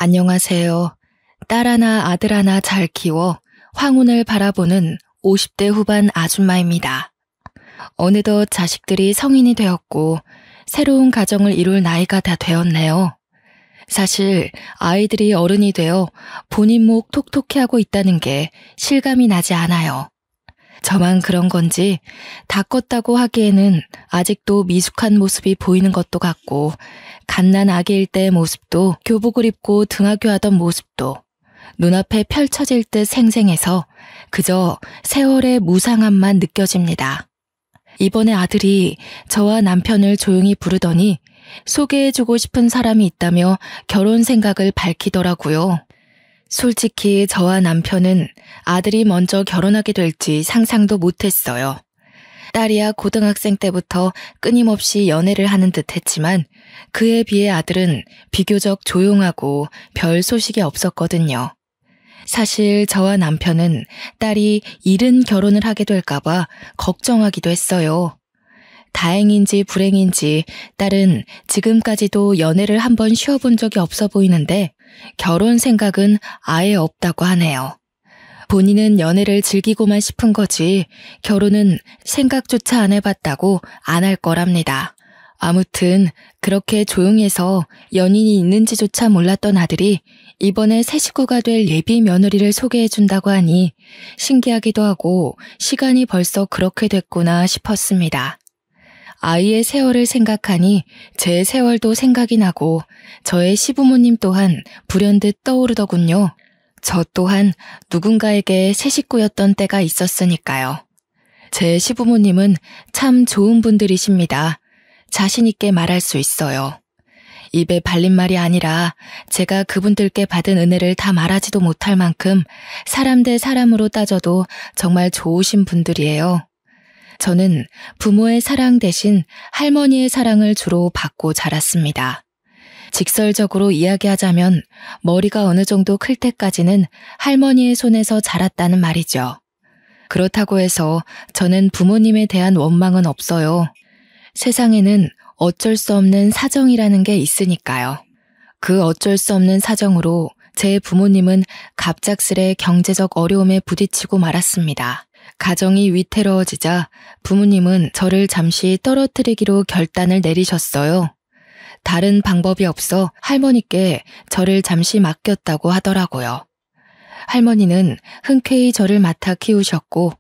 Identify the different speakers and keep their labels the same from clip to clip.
Speaker 1: 안녕하세요. 딸 하나 아들 하나 잘 키워 황혼을 바라보는 50대 후반 아줌마입니다. 어느덧 자식들이 성인이 되었고 새로운 가정을 이룰 나이가 다 되었네요. 사실 아이들이 어른이 되어 본인 목 톡톡히 하고 있다는 게 실감이 나지 않아요. 저만 그런 건지 다 컸다고 하기에는 아직도 미숙한 모습이 보이는 것도 같고 갓난 아기일 때의 모습도 교복을 입고 등하교하던 모습도 눈앞에 펼쳐질 듯 생생해서 그저 세월의 무상함만 느껴집니다. 이번에 아들이 저와 남편을 조용히 부르더니 소개해주고 싶은 사람이 있다며 결혼 생각을 밝히더라고요. 솔직히 저와 남편은 아들이 먼저 결혼하게 될지 상상도 못했어요. 딸이야 고등학생 때부터 끊임없이 연애를 하는 듯 했지만 그에 비해 아들은 비교적 조용하고 별 소식이 없었거든요. 사실 저와 남편은 딸이 이른 결혼을 하게 될까봐 걱정하기도 했어요. 다행인지 불행인지 딸은 지금까지도 연애를 한번 쉬어본 적이 없어 보이는데 결혼 생각은 아예 없다고 하네요. 본인은 연애를 즐기고만 싶은 거지 결혼은 생각조차 안 해봤다고 안 할 거랍니다. 아무튼 그렇게 조용해서 연인이 있는지조차 몰랐던 아들이 이번에 새 식구가 될 예비 며느리를 소개해준다고 하니 신기하기도 하고 시간이 벌써 그렇게 됐구나 싶었습니다. 아이의 세월을 생각하니 제 세월도 생각이 나고 저의 시부모님 또한 불현듯 떠오르더군요. 저 또한 누군가에게 새 식구였던 때가 있었으니까요. 제 시부모님은 참 좋은 분들이십니다. 자신 있게 말할 수 있어요. 입에 발린 말이 아니라 제가 그분들께 받은 은혜를 다 말하지도 못할 만큼 사람 대 사람으로 따져도 정말 좋으신 분들이에요. 저는 부모의 사랑 대신 할머니의 사랑을 주로 받고 자랐습니다. 직설적으로 이야기하자면 머리가 어느 정도 클 때까지는 할머니의 손에서 자랐다는 말이죠. 그렇다고 해서 저는 부모님에 대한 원망은 없어요. 세상에는 어쩔 수 없는 사정이라는 게 있으니까요. 그 어쩔 수 없는 사정으로 제 부모님은 갑작스레 경제적 어려움에 부딪히고 말았습니다. 가정이 위태로워지자 부모님은 저를 잠시 떨어뜨리기로 결단을 내리셨어요. 다른 방법이 없어 할머니께 저를 잠시 맡겼다고 하더라고요. 할머니는 흔쾌히 저를 맡아 키우셨고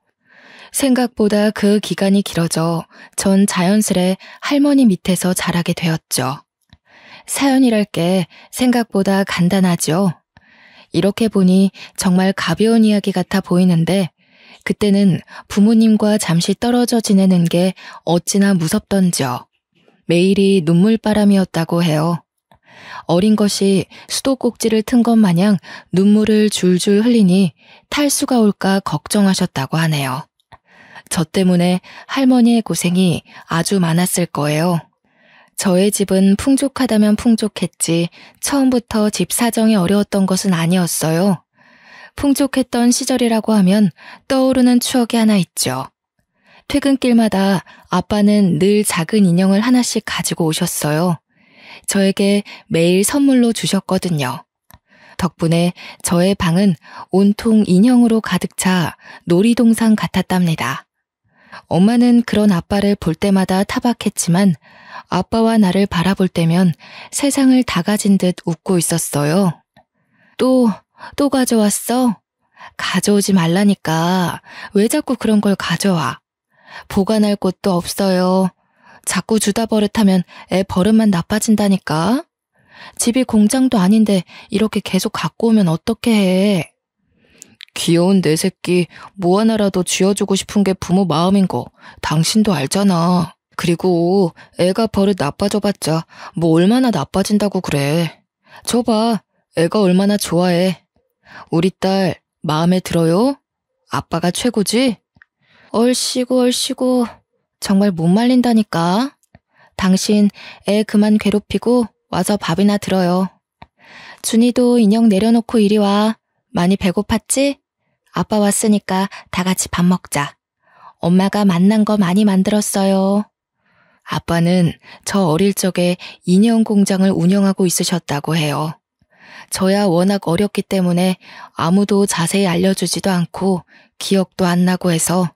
Speaker 1: 생각보다 그 기간이 길어져 전 자연스레 할머니 밑에서 자라게 되었죠. 사연이랄 게 생각보다 간단하죠. 이렇게 보니 정말 가벼운 이야기 같아 보이는데 그때는 부모님과 잠시 떨어져 지내는 게 어찌나 무섭던지요. 매일이 눈물바람이었다고 해요. 어린 것이 수도꼭지를 튼 것 마냥 눈물을 줄줄 흘리니 탈수가 올까 걱정하셨다고 하네요. 저 때문에 할머니의 고생이 아주 많았을 거예요. 저의 집은 풍족하다면 풍족했지 처음부터 집 사정이 어려웠던 것은 아니었어요. 풍족했던 시절이라고 하면 떠오르는 추억이 하나 있죠. 퇴근길마다 아빠는 늘 작은 인형을 하나씩 가지고 오셨어요. 저에게 매일 선물로 주셨거든요. 덕분에 저의 방은 온통 인형으로 가득 차 놀이동산 같았답니다. 엄마는 그런 아빠를 볼 때마다 타박했지만 아빠와 나를 바라볼 때면 세상을 다 가진 듯 웃고 있었어요. 또 가져왔어? 가져오지 말라니까. 왜 자꾸 그런 걸 가져와? 보관할 곳도 없어요. 자꾸 주다 버릇하면 애 버릇만 나빠진다니까. 집이 공장도 아닌데 이렇게 계속 갖고 오면 어떻게 해? 귀여운 내 새끼 뭐 하나라도 쥐어주고 싶은 게 부모 마음인 거 당신도 알잖아. 그리고 애가 버릇 나빠져봤자 뭐 얼마나 나빠진다고 그래. 줘봐. 애가 얼마나 좋아해. 우리 딸 마음에 들어요? 아빠가 최고지? 얼씨구 정말 못 말린다니까. 당신 애 그만 괴롭히고 와서 밥이나 들어요. 준이도 인형 내려놓고 이리 와. 많이 배고팠지? 아빠 왔으니까 다 같이 밥 먹자. 엄마가 맛난 거 많이 만들었어요. 아빠는 저 어릴 적에 인형 공장을 운영하고 있으셨다고 해요. 저야 워낙 어렸기 때문에 아무도 자세히 알려주지도 않고 기억도 안 나고 해서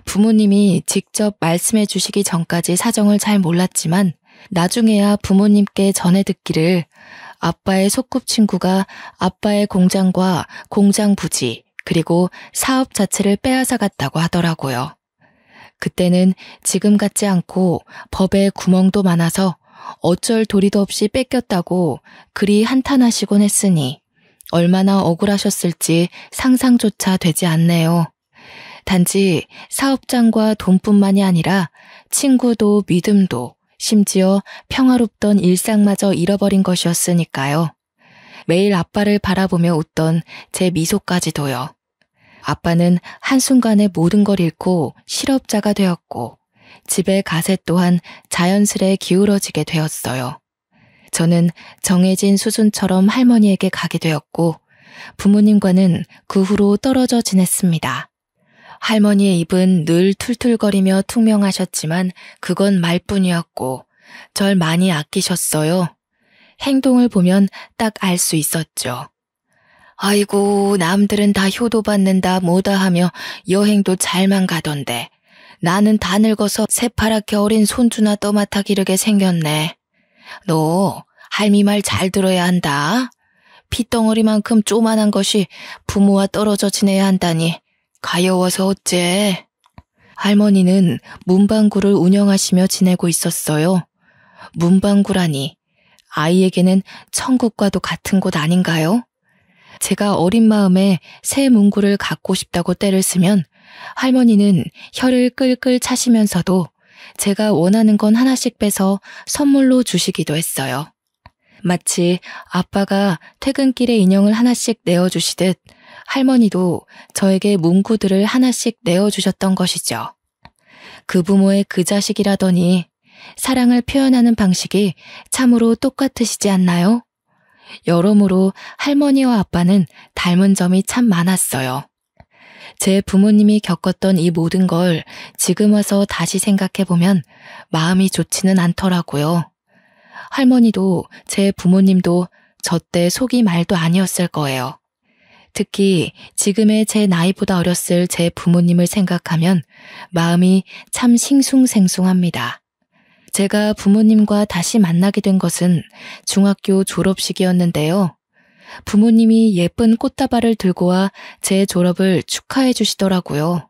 Speaker 1: 부모님이 직접 말씀해 주시기 전까지 사정을 잘 몰랐지만 나중에야 부모님께 전해 듣기를 아빠의 소꿉친구가 아빠의 공장과 공장 부지 그리고 사업 자체를 빼앗아 갔다고 하더라고요. 그때는 지금 같지 않고 법에 구멍도 많아서 어쩔 도리도 없이 뺏겼다고 그리 한탄하시곤 했으니 얼마나 억울하셨을지 상상조차 되지 않네요. 단지 사업장과 돈뿐만이 아니라 친구도 믿음도 심지어 평화롭던 일상마저 잃어버린 것이었으니까요. 매일 아빠를 바라보며 웃던 제 미소까지도요. 아빠는 한순간에 모든 걸 잃고 실업자가 되었고 집의 가세 또한 자연스레 기울어지게 되었어요. 저는 정해진 수순처럼 할머니에게 가게 되었고 부모님과는 그 후로 떨어져 지냈습니다. 할머니의 입은 늘 툴툴거리며 퉁명하셨지만 그건 말뿐이었고 절 많이 아끼셨어요. 행동을 보면 딱 알 수 있었죠. 아이고 남들은 다 효도받는다 뭐다 하며 여행도 잘만 가던데 나는 다 늙어서 새파랗게 어린 손주나 떠맡아 기르게 생겼네. 너 할미 말 잘 들어야 한다. 핏덩어리만큼 쪼만한 것이 부모와 떨어져 지내야 한다니 가여워서 어째. 할머니는 문방구를 운영하시며 지내고 있었어요. 문방구라니 아이에게는 천국과도 같은 곳 아닌가요? 제가 어린 마음에 새 문구를 갖고 싶다고 떼를 쓰면 할머니는 혀를 끌끌 차시면서도 제가 원하는 건 하나씩 빼서 선물로 주시기도 했어요. 마치 아빠가 퇴근길에 인형을 하나씩 내어주시듯 할머니도 저에게 문구들을 하나씩 내어주셨던 것이죠. 그 부모의 그 자식이라더니 사랑을 표현하는 방식이 참으로 똑같으시지 않나요? 여러모로 할머니와 아빠는 닮은 점이 참 많았어요. 제 부모님이 겪었던 이 모든 걸 지금 와서 다시 생각해보면 마음이 좋지는 않더라고요. 할머니도 제 부모님도 저 때 속이 말도 아니었을 거예요. 특히 지금의 제 나이보다 어렸을 제 부모님을 생각하면 마음이 참 싱숭생숭합니다. 제가 부모님과 다시 만나게 된 것은 중학교 졸업식이었는데요. 부모님이 예쁜 꽃다발을 들고 와 제 졸업을 축하해 주시더라고요.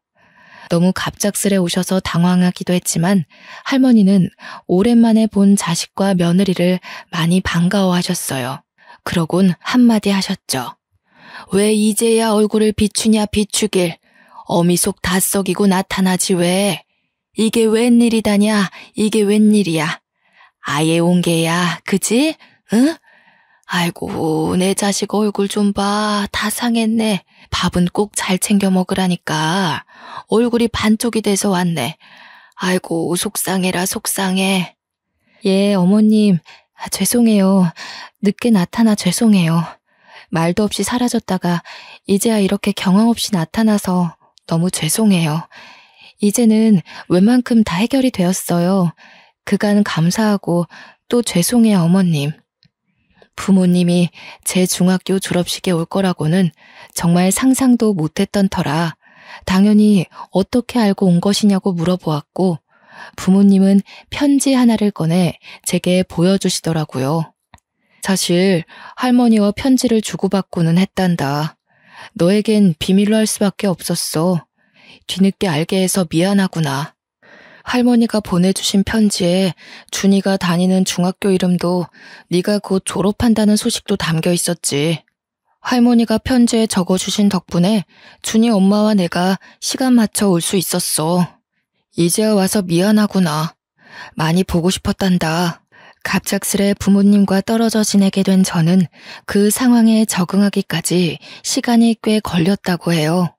Speaker 1: 너무 갑작스레 오셔서 당황하기도 했지만 할머니는 오랜만에 본 자식과 며느리를 많이 반가워하셨어요. 그러곤 한마디 하셨죠. 왜 이제야 얼굴을 비추냐 비추길. 어미 속 다 썩이고 나타나지 왜. 이게 웬일이다냐 이게 웬일이야. 아예 온 게야 그지? 응? 아이고 내 자식 얼굴 좀 봐. 다 상했네. 밥은 꼭 잘 챙겨 먹으라니까. 얼굴이 반쪽이 돼서 왔네. 아이고 속상해라 속상해. 예 어머님 죄송해요. 늦게 나타나 죄송해요. 말도 없이 사라졌다가 이제야 이렇게 경황 없이 나타나서 너무 죄송해요. 이제는 웬만큼 다 해결이 되었어요. 그간 감사하고 또 죄송해요 어머님. 부모님이 제 중학교 졸업식에 올 거라고는 정말 상상도 못했던 터라 당연히 어떻게 알고 온 것이냐고 물어보았고 부모님은 편지 하나를 꺼내 제게 보여주시더라고요. 사실 할머니와 편지를 주고받고는 했단다. 너에겐 비밀로 할 수밖에 없었어. 뒤늦게 알게 해서 미안하구나. 할머니가 보내주신 편지에 준이가 다니는 중학교 이름도 네가 곧 졸업한다는 소식도 담겨 있었지. 할머니가 편지에 적어주신 덕분에 준이 엄마와 내가 시간 맞춰 올 수 있었어. 이제야 와서 미안하구나. 많이 보고 싶었단다. 갑작스레 부모님과 떨어져 지내게 된 저는 그 상황에 적응하기까지 시간이 꽤 걸렸다고 해요.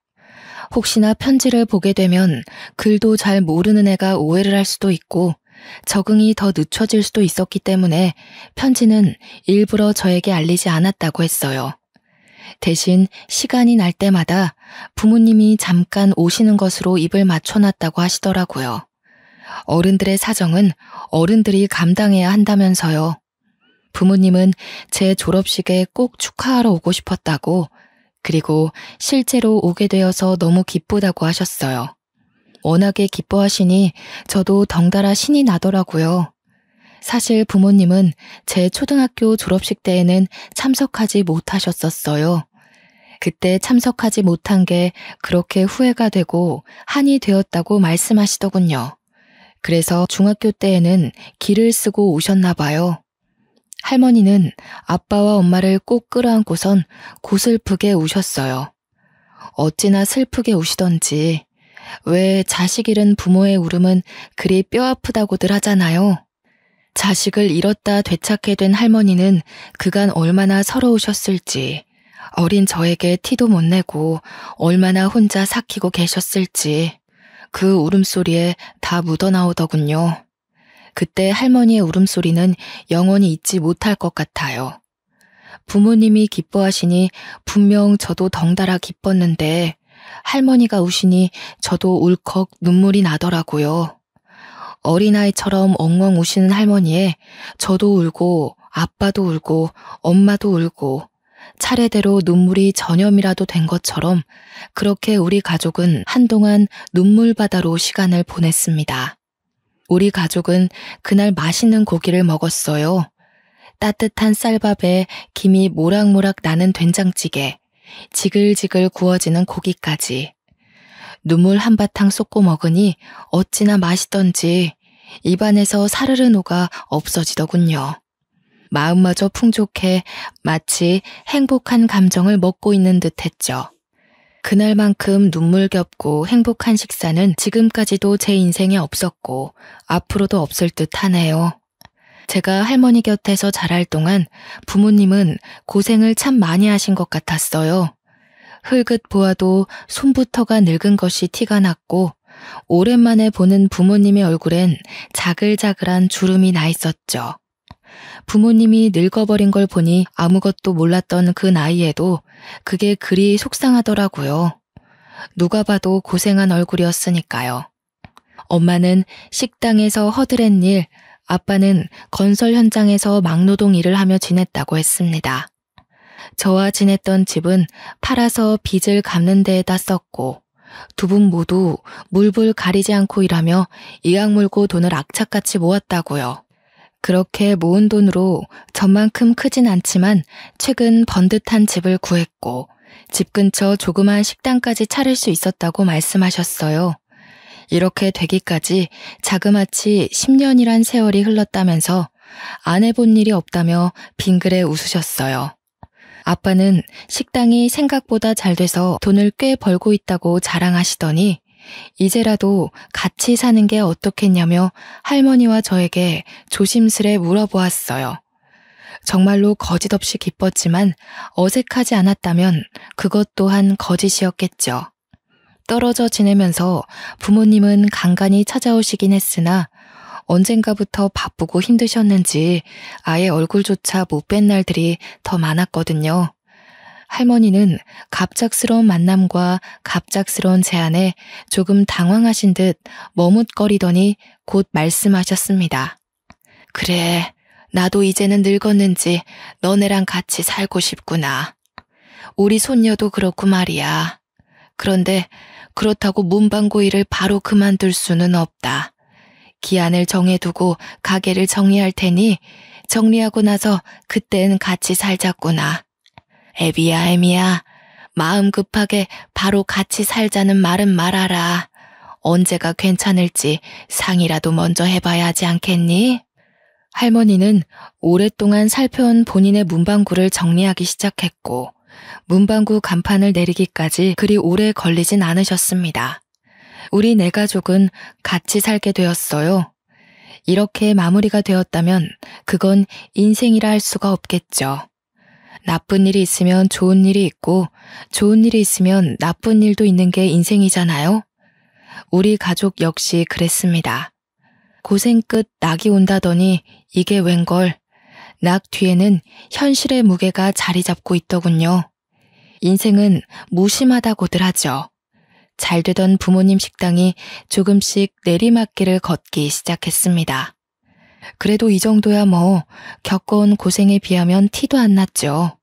Speaker 1: 혹시나 편지를 보게 되면 글도 잘 모르는 애가 오해를 할 수도 있고 적응이 더 늦춰질 수도 있었기 때문에 편지는 일부러 저에게 알리지 않았다고 했어요. 대신 시간이 날 때마다 부모님이 잠깐 오시는 것으로 입을 맞춰놨다고 하시더라고요. 어른들의 사정은 어른들이 감당해야 한다면서요. 부모님은 제 졸업식에 꼭 축하하러 오고 싶었다고, 그리고 실제로 오게 되어서 너무 기쁘다고 하셨어요. 워낙에 기뻐하시니 저도 덩달아 신이 나더라고요. 사실 부모님은 제 초등학교 졸업식 때에는 참석하지 못하셨었어요. 그때 참석하지 못한 게 그렇게 후회가 되고 한이 되었다고 말씀하시더군요. 그래서 중학교 때에는 기를 쓰고 오셨나 봐요. 할머니는 아빠와 엄마를 꼭 끌어안고선 고슬프게 우셨어요. 어찌나 슬프게 우시던지. 왜 자식 잃은 부모의 울음은 그리 뼈아프다고들 하잖아요. 자식을 잃었다 되찾게 된 할머니는 그간 얼마나 서러우셨을지, 어린 저에게 티도 못 내고 얼마나 혼자 삭히고 계셨을지 그 울음소리에 다 묻어나오더군요. 그때 할머니의 울음소리는 영원히 잊지 못할 것 같아요. 부모님이 기뻐하시니 분명 저도 덩달아 기뻤는데 할머니가 우시니 저도 울컥 눈물이 나더라고요. 어린아이처럼 엉엉 우시는 할머니에 저도 울고 아빠도 울고 엄마도 울고 차례대로 눈물이 전염이라도 된 것처럼 그렇게 우리 가족은 한동안 눈물바다로 시간을 보냈습니다. 우리 가족은 그날 맛있는 고기를 먹었어요. 따뜻한 쌀밥에 김이 모락모락 나는 된장찌개, 지글지글 구워지는 고기까지. 눈물 한바탕 쏟고 먹으니 어찌나 맛있던지 입안에서 사르르 녹아 없어지더군요. 마음마저 풍족해 마치 행복한 감정을 먹고 있는 듯 했죠. 그날만큼 눈물겹고 행복한 식사는 지금까지도 제 인생에 없었고 앞으로도 없을 듯 하네요. 제가 할머니 곁에서 자랄 동안 부모님은 고생을 참 많이 하신 것 같았어요. 흘긋 보아도 손부터가 늙은 것이 티가 났고 오랜만에 보는 부모님의 얼굴엔 자글자글한 주름이 나 있었죠. 부모님이 늙어버린 걸 보니 아무것도 몰랐던 그 나이에도 그게 그리 속상하더라고요. 누가 봐도 고생한 얼굴이었으니까요. 엄마는 식당에서 허드렛 일, 아빠는 건설 현장에서 막노동 일을 하며 지냈다고 했습니다. 저와 지냈던 집은 팔아서 빚을 갚는 데에다 썼고 두 분 모두 물불 가리지 않고 일하며 이악 물고 돈을 악착같이 모았다고요. 그렇게 모은 돈으로 전만큼 크진 않지만 최근 번듯한 집을 구했고 집 근처 조그만 식당까지 차릴 수 있었다고 말씀하셨어요. 이렇게 되기까지 자그마치 10년이란 세월이 흘렀다면서 안 해본 일이 없다며 빙그레 웃으셨어요. 아빠는 식당이 생각보다 잘 돼서 돈을 꽤 벌고 있다고 자랑하시더니 이제라도 같이 사는 게 어떻겠냐며 할머니와 저에게 조심스레 물어보았어요. 정말로 거짓없이 기뻤지만 어색하지 않았다면 그것 또한 거짓이었겠죠. 떨어져 지내면서 부모님은 간간히 찾아오시긴 했으나 언젠가부터 바쁘고 힘드셨는지 아예 얼굴조차 못 뵌 날들이 더 많았거든요. 할머니는 갑작스러운 만남과 갑작스러운 제안에 조금 당황하신 듯 머뭇거리더니 곧 말씀하셨습니다. 그래, 나도 이제는 늙었는지 너네랑 같이 살고 싶구나. 우리 손녀도 그렇고 말이야. 그런데 그렇다고 문방구 일을 바로 그만둘 수는 없다. 기한을 정해두고 가게를 정리할 테니 정리하고 나서 그땐 같이 살자꾸나. 애비야, 애미야. 마음 급하게 바로 같이 살자는 말은 말아라. 언제가 괜찮을지 상의라도 먼저 해봐야 하지 않겠니? 할머니는 오랫동안 살펴온 본인의 문방구를 정리하기 시작했고 문방구 간판을 내리기까지 그리 오래 걸리진 않으셨습니다. 우리 네 가족은 같이 살게 되었어요. 이렇게 마무리가 되었다면 그건 인생이라 할 수가 없겠죠. 나쁜 일이 있으면 좋은 일이 있고 좋은 일이 있으면 나쁜 일도 있는 게 인생이잖아요. 우리 가족 역시 그랬습니다. 고생 끝 낙이 온다더니 이게 웬걸. 낙 뒤에는 현실의 무게가 자리 잡고 있더군요. 인생은 무심하다고들 하죠. 잘 되던 부모님 식당이 조금씩 내리막길을 걷기 시작했습니다. 그래도 이 정도야 뭐 겪어온 고생에 비하면 티도 안 났죠.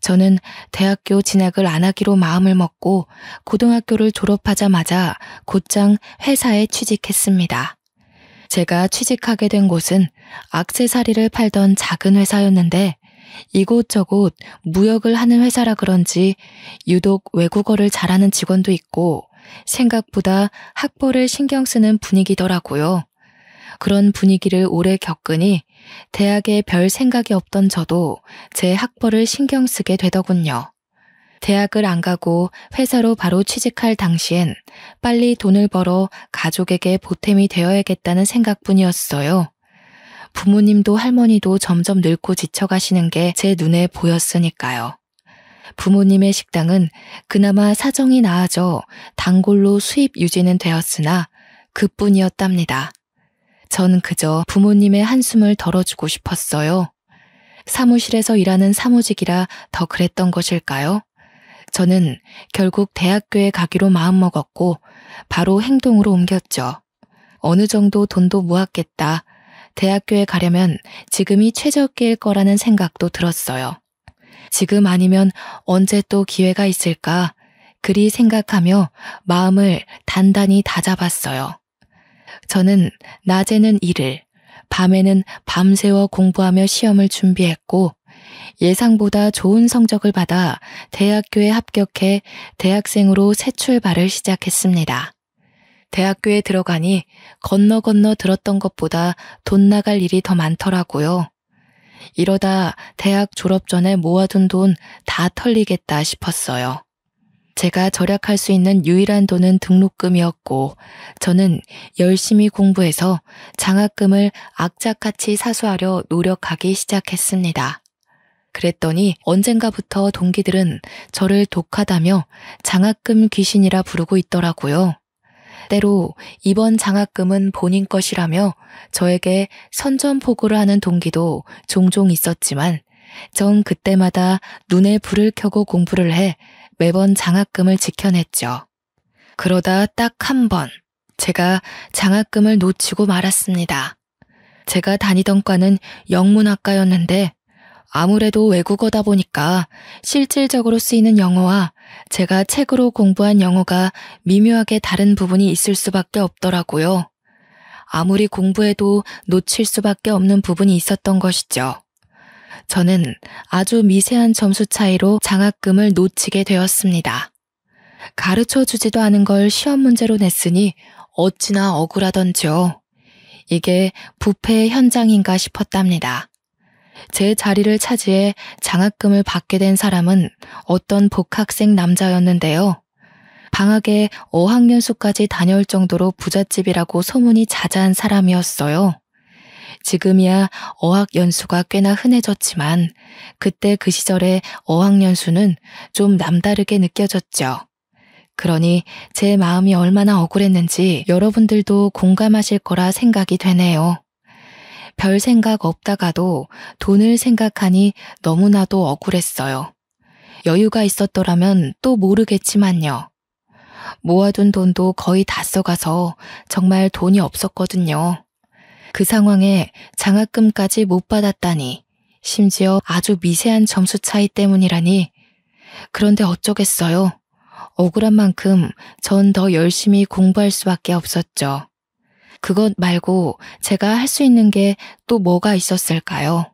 Speaker 1: 저는 대학교 진학을 안 하기로 마음을 먹고 고등학교를 졸업하자마자 곧장 회사에 취직했습니다. 제가 취직하게 된 곳은 액세서리를 팔던 작은 회사였는데 이곳저곳 무역을 하는 회사라 그런지 유독 외국어를 잘하는 직원도 있고 생각보다 학벌을 신경 쓰는 분위기더라고요. 그런 분위기를 오래 겪으니 대학에 별 생각이 없던 저도 제 학벌을 신경 쓰게 되더군요. 대학을 안 가고 회사로 바로 취직할 당시엔 빨리 돈을 벌어 가족에게 보탬이 되어야겠다는 생각뿐이었어요. 부모님도 할머니도 점점 늙고 지쳐가시는 게 제 눈에 보였으니까요. 부모님의 식당은 그나마 사정이 나아져 단골로 수입 유지는 되었으나 그뿐이었답니다. 전 그저 부모님의 한숨을 덜어주고 싶었어요. 사무실에서 일하는 사무직이라 더 그랬던 것일까요? 저는 결국 대학교에 가기로 마음먹었고 바로 행동으로 옮겼죠. 어느 정도 돈도 모았겠다. 대학교에 가려면 지금이 최적기일 거라는 생각도 들었어요. 지금 아니면 언제 또 기회가 있을까? 그리 생각하며 마음을 단단히 다잡았어요. 저는 낮에는 일을, 밤에는 밤새워 공부하며 시험을 준비했고 예상보다 좋은 성적을 받아 대학교에 합격해 대학생으로 새 출발을 시작했습니다. 대학교에 들어가니 건너 들었던 것보다 돈 나갈 일이 더 많더라고요. 이러다 대학 졸업 전에 모아둔 돈 다 털리겠다 싶었어요. 제가 절약할 수 있는 유일한 돈은 등록금이었고 저는 열심히 공부해서 장학금을 악착같이 사수하려 노력하기 시작했습니다. 그랬더니 언젠가부터 동기들은 저를 독하다며 장학금 귀신이라 부르고 있더라고요. 때로 이번 장학금은 본인 것이라며 저에게 선전포고를 하는 동기도 종종 있었지만 전 그때마다 눈에 불을 켜고 공부를 해 매번 장학금을 지켜냈죠. 그러다 딱 한 번 제가 장학금을 놓치고 말았습니다. 제가 다니던 과는 영문학과였는데 아무래도 외국어다 보니까 실질적으로 쓰이는 영어와 제가 책으로 공부한 영어가 미묘하게 다른 부분이 있을 수밖에 없더라고요. 아무리 공부해도 놓칠 수밖에 없는 부분이 있었던 것이죠. 저는 아주 미세한 점수 차이로 장학금을 놓치게 되었습니다. 가르쳐주지도 않은 걸 시험 문제로 냈으니 어찌나 억울하던지요. 이게 부패의 현장인가 싶었답니다. 제 자리를 차지해 장학금을 받게 된 사람은 어떤 복학생 남자였는데요. 방학에 어학연수까지 다녀올 정도로 부잣집이라고 소문이 자자한 사람이었어요. 지금이야 어학연수가 꽤나 흔해졌지만 그때 그 시절의 어학연수는 좀 남다르게 느껴졌죠. 그러니 제 마음이 얼마나 억울했는지 여러분들도 공감하실 거라 생각이 되네요. 별 생각 없다가도 돈을 생각하니 너무나도 억울했어요. 여유가 있었더라면 또 모르겠지만요. 모아둔 돈도 거의 다 써가서 정말 돈이 없었거든요. 그 상황에 장학금까지 못 받았다니, 심지어 아주 미세한 점수 차이 때문이라니. 그런데 어쩌겠어요. 억울한 만큼 전 더 열심히 공부할 수밖에 없었죠. 그것 말고 제가 할 수 있는 게 또 뭐가 있었을까요?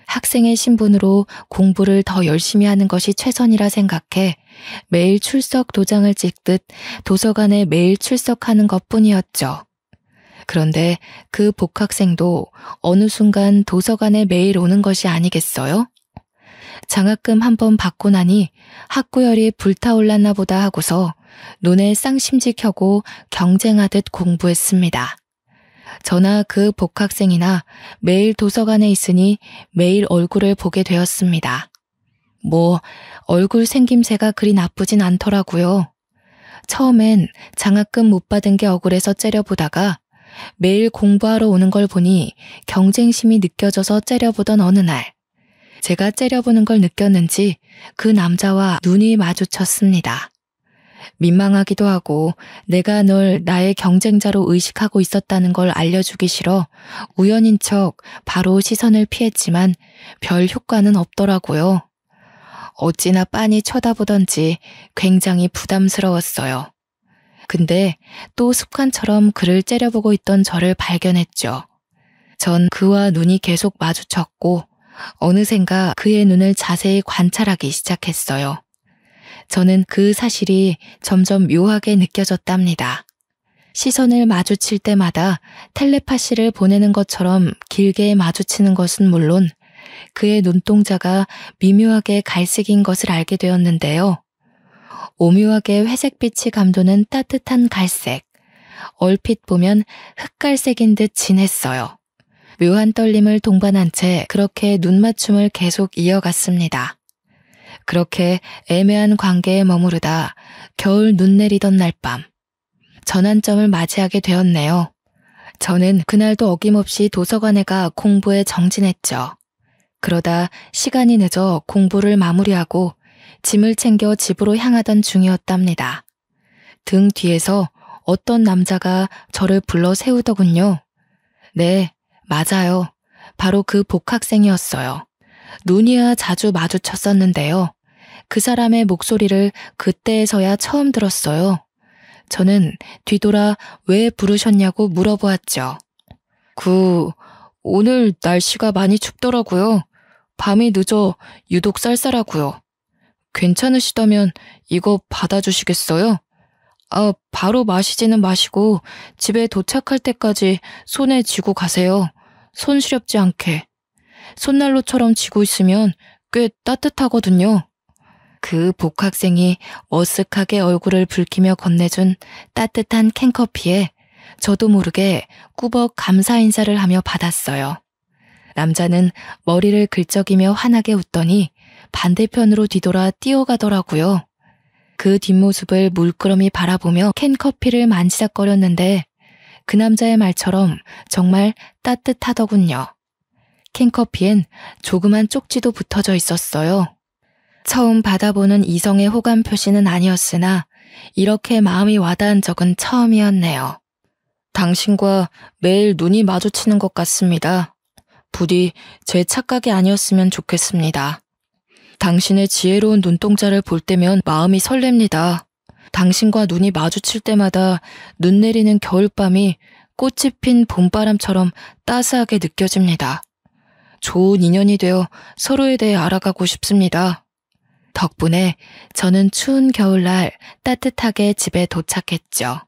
Speaker 1: 학생의 신분으로 공부를 더 열심히 하는 것이 최선이라 생각해 매일 출석 도장을 찍듯 도서관에 매일 출석하는 것뿐이었죠. 그런데 그 복학생도 어느 순간 도서관에 매일 오는 것이 아니겠어요? 장학금 한 번 받고 나니 학구열이 불타올랐나 보다 하고서 눈에 쌍심지 켜고 경쟁하듯 공부했습니다. 저나 그 복학생이나 매일 도서관에 있으니 매일 얼굴을 보게 되었습니다. 뭐 얼굴 생김새가 그리 나쁘진 않더라고요. 처음엔 장학금 못 받은 게 억울해서 째려보다가 매일 공부하러 오는 걸 보니 경쟁심이 느껴져서 째려보던 어느 날 제가 째려보는 걸 느꼈는지 그 남자와 눈이 마주쳤습니다. 민망하기도 하고 내가 널 나의 경쟁자로 의식하고 있었다는 걸 알려주기 싫어 우연인 척 바로 시선을 피했지만 별 효과는 없더라고요. 어찌나 빤히 쳐다보던지 굉장히 부담스러웠어요. 근데 또 습관처럼 그를 째려보고 있던 저를 발견했죠. 전 그와 눈이 계속 마주쳤고 어느샌가 그의 눈을 자세히 관찰하기 시작했어요. 저는 그 사실이 점점 묘하게 느껴졌답니다. 시선을 마주칠 때마다 텔레파시를 보내는 것처럼 길게 마주치는 것은 물론 그의 눈동자가 미묘하게 갈색인 것을 알게 되었는데요. 오묘하게 회색빛이 감도는 따뜻한 갈색, 얼핏 보면 흑갈색인 듯 진했어요. 묘한 떨림을 동반한 채 그렇게 눈맞춤을 계속 이어갔습니다. 그렇게 애매한 관계에 머무르다 겨울 눈 내리던 날 밤, 전환점을 맞이하게 되었네요. 저는 그날도 어김없이 도서관에 가 공부에 정진했죠. 그러다 시간이 늦어 공부를 마무리하고 짐을 챙겨 집으로 향하던 중이었답니다. 등 뒤에서 어떤 남자가 저를 불러 세우더군요. 네, 맞아요. 바로 그 복학생이었어요. 눈이야 자주 마주쳤었는데요. 그 사람의 목소리를 그때에서야 처음 들었어요. 저는 뒤돌아 왜 부르셨냐고 물어보았죠. 오늘 날씨가 많이 춥더라고요. 밤이 늦어 유독 쌀쌀하고요. 괜찮으시다면 이거 받아주시겠어요? 바로 마시지는 마시고 집에 도착할 때까지 손에 쥐고 가세요. 손 시렵지 않게. 손난로처럼 쥐고 있으면 꽤 따뜻하거든요. 그 복학생이 머쓱하게 얼굴을 붉히며 건네준 따뜻한 캔커피에 저도 모르게 꾸벅 감사 인사를 하며 받았어요. 남자는 머리를 긁적이며 환하게 웃더니 반대편으로 뒤돌아 뛰어가더라고요. 그 뒷모습을 물끄러미 바라보며 캔커피를 만지작거렸는데 그 남자의 말처럼 정말 따뜻하더군요. 캔커피엔 조그만 쪽지도 붙어져 있었어요. 처음 받아보는 이성의 호감 표시는 아니었으나 이렇게 마음이 와닿은 적은 처음이었네요. 당신과 매일 눈이 마주치는 것 같습니다. 부디 제 착각이 아니었으면 좋겠습니다. 당신의 지혜로운 눈동자를 볼 때면 마음이 설렙니다. 당신과 눈이 마주칠 때마다 눈 내리는 겨울밤이 꽃이 핀 봄바람처럼 따스하게 느껴집니다. 좋은 인연이 되어 서로에 대해 알아가고 싶습니다. 덕분에 저는 추운 겨울날 따뜻하게 집에 도착했죠.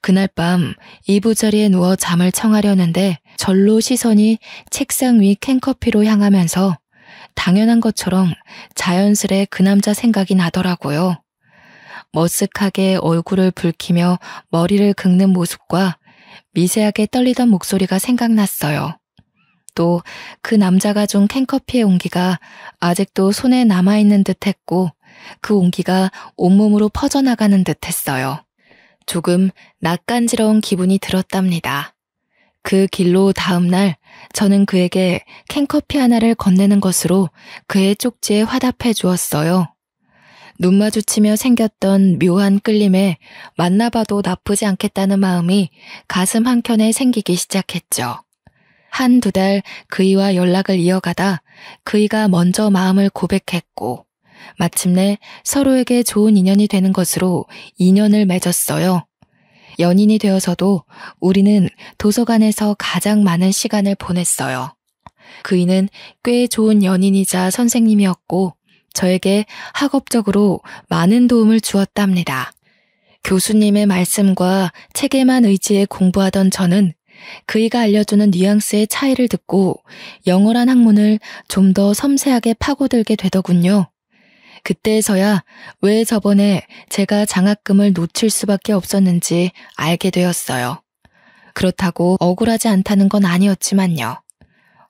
Speaker 1: 그날 밤 이부자리에 누워 잠을 청하려는데 절로 시선이 책상 위 캔커피로 향하면서 당연한 것처럼 자연스레 그 남자 생각이 나더라고요. 머쓱하게 얼굴을 붉히며 머리를 긁는 모습과 미세하게 떨리던 목소리가 생각났어요. 또 그 남자가 준 캔커피의 온기가 아직도 손에 남아있는 듯했고 그 온기가 온몸으로 퍼져나가는 듯했어요. 조금 낯간지러운 기분이 들었답니다. 그 길로 다음날 저는 그에게 캔커피 하나를 건네는 것으로 그의 쪽지에 화답해 주었어요. 눈 마주치며 생겼던 묘한 끌림에 만나봐도 나쁘지 않겠다는 마음이 가슴 한켠에 생기기 시작했죠. 한두 달 그이와 연락을 이어가다 그이가 먼저 마음을 고백했고 마침내 서로에게 좋은 인연이 되는 것으로 인연을 맺었어요. 연인이 되어서도 우리는 도서관에서 가장 많은 시간을 보냈어요. 그이는 꽤 좋은 연인이자 선생님이었고 저에게 학업적으로 많은 도움을 주었답니다. 교수님의 말씀과 책에만 의지해 공부하던 저는 그이가 알려주는 뉘앙스의 차이를 듣고 영어란 학문을 좀 더 섬세하게 파고들게 되더군요. 그때에서야 왜 저번에 제가 장학금을 놓칠 수밖에 없었는지 알게 되었어요. 그렇다고 억울하지 않다는 건 아니었지만요.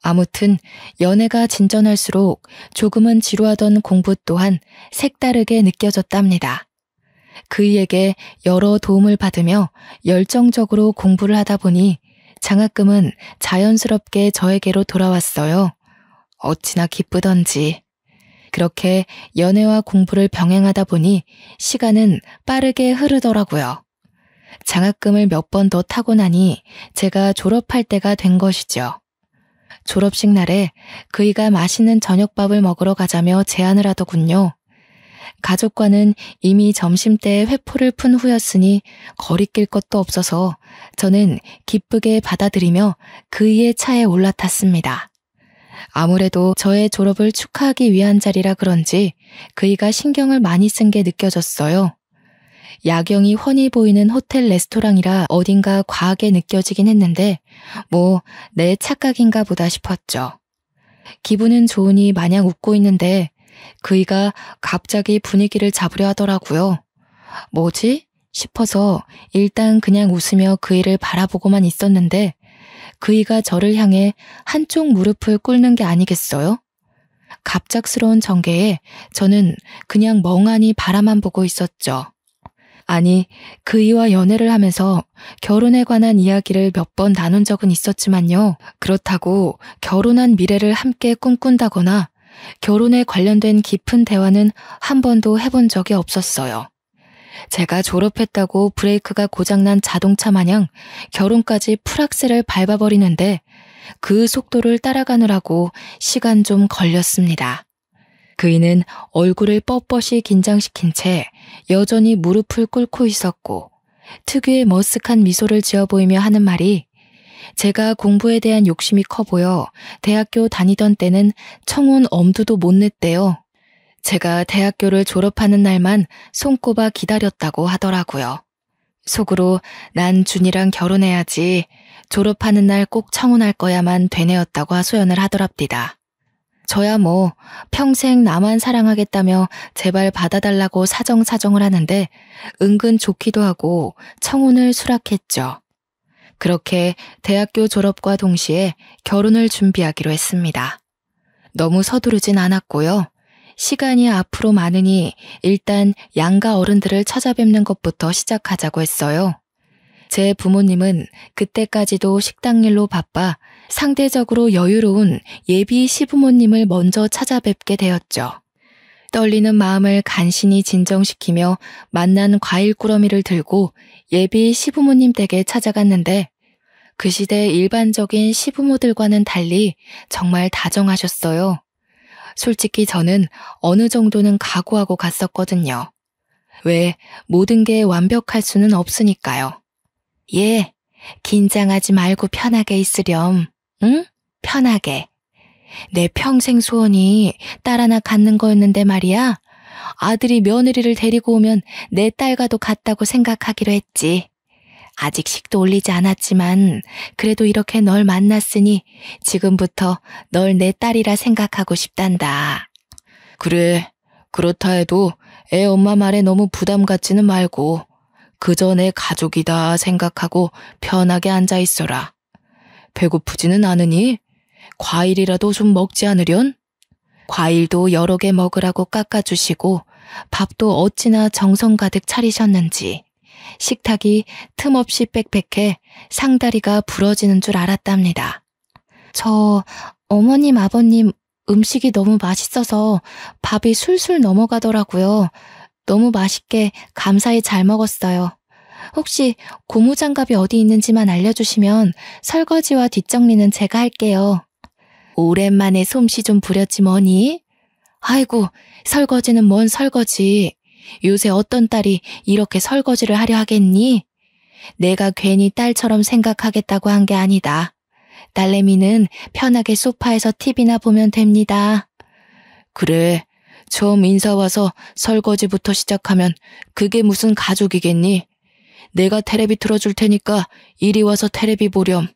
Speaker 1: 아무튼 연애가 진전할수록 조금은 지루하던 공부 또한 색다르게 느껴졌답니다. 그이에게 여러 도움을 받으며 열정적으로 공부를 하다 보니 장학금은 자연스럽게 저에게로 돌아왔어요. 어찌나 기쁘던지. 그렇게 연애와 공부를 병행하다 보니 시간은 빠르게 흐르더라고요. 장학금을 몇 번 더 타고 나니 제가 졸업할 때가 된 것이죠. 졸업식 날에 그이가 맛있는 저녁밥을 먹으러 가자며 제안을 하더군요. 가족과는 이미 점심때에 회포를 푼 후였으니 거리낄 것도 없어서 저는 기쁘게 받아들이며 그이의 차에 올라탔습니다. 아무래도 저의 졸업을 축하하기 위한 자리라 그런지 그이가 신경을 많이 쓴 게 느껴졌어요. 야경이 훤히 보이는 호텔 레스토랑이라 어딘가 과하게 느껴지긴 했는데 내 착각인가 보다 싶었죠. 기분은 좋으니 마냥 웃고 있는데 그이가 갑자기 분위기를 잡으려 하더라고요. 뭐지? 싶어서 일단 그냥 웃으며 그이를 바라보고만 있었는데 그이가 저를 향해 한쪽 무릎을 꿇는 게 아니겠어요? 갑작스러운 전개에 저는 그냥 멍하니 바라만 보고 있었죠. 아니, 그이와 연애를 하면서 결혼에 관한 이야기를 몇 번 나눈 적은 있었지만요. 그렇다고 결혼한 미래를 함께 꿈꾼다거나 결혼에 관련된 깊은 대화는 한 번도 해본 적이 없었어요. 제가 졸업했다고 브레이크가 고장난 자동차 마냥 결혼까지 풀악셀을 밟아버리는데 그 속도를 따라가느라고 시간 좀 걸렸습니다. 그이는 얼굴을 뻣뻣이 긴장시킨 채 여전히 무릎을 꿇고 있었고 특유의 머쓱한 미소를 지어 보이며 하는 말이 제가 공부에 대한 욕심이 커 보여 대학교 다니던 때는 청혼 엄두도 못 냈대요. 제가 대학교를 졸업하는 날만 손꼽아 기다렸다고 하더라고요. 속으로 난 준이랑 결혼해야지 졸업하는 날 꼭 청혼할 거야만 되뇌었다고 하소연을 하더랍디다. 저야 평생 나만 사랑하겠다며 제발 받아달라고 사정사정을 하는데 은근 좋기도 하고 청혼을 수락했죠. 그렇게 대학교 졸업과 동시에 결혼을 준비하기로 했습니다. 너무 서두르진 않았고요. 시간이 앞으로 많으니 일단 양가 어른들을 찾아뵙는 것부터 시작하자고 했어요. 제 부모님은 그때까지도 식당 일로 바빠 상대적으로 여유로운 예비 시부모님을 먼저 찾아뵙게 되었죠. 떨리는 마음을 간신히 진정시키며 만난 과일 꾸러미를 들고 예비 시부모님 댁에 찾아갔는데 그 시대 일반적인 시부모들과는 달리 정말 다정하셨어요. 솔직히 저는 어느 정도는 각오하고 갔었거든요. 왜 모든 게 완벽할 수는 없으니까요. 예, 긴장하지 말고 편하게 있으렴. 응? 편하게. 내 평생 소원이 딸 하나 갖는 거였는데 말이야. 아들이 며느리를 데리고 오면 내 딸과도 같다고 생각하기로 했지. 아직 식도 올리지 않았지만 그래도 이렇게 널 만났으니 지금부터 널 내 딸이라 생각하고 싶단다. 그래, 그렇다 해도 애 엄마 말에 너무 부담 갖지는 말고 그저 내 가족이다 생각하고 편하게 앉아 있어라. 배고프지는 않으니? 과일이라도 좀 먹지 않으련? 과일도 여러 개 먹으라고 깎아주시고 밥도 어찌나 정성 가득 차리셨는지 식탁이 틈없이 빽빽해 상다리가 부러지는 줄 알았답니다. 저 어머님 아버님 음식이 너무 맛있어서 밥이 술술 넘어가더라고요. 너무 맛있게 감사히 잘 먹었어요. 혹시 고무장갑이 어디 있는지만 알려주시면 설거지와 뒷정리는 제가 할게요. 오랜만에 솜씨 좀 부렸지 뭐니? 아이고, 설거지는 뭔 설거지. 요새 어떤 딸이 이렇게 설거지를 하려 하겠니? 내가 괜히 딸처럼 생각하겠다고 한 게 아니다. 딸내미는 편하게 소파에서 TV나 보면 됩니다. 그래, 처음 인사 와서 설거지부터 시작하면 그게 무슨 가족이겠니? 내가 테레비 틀어줄 테니까 이리 와서 테레비 보렴.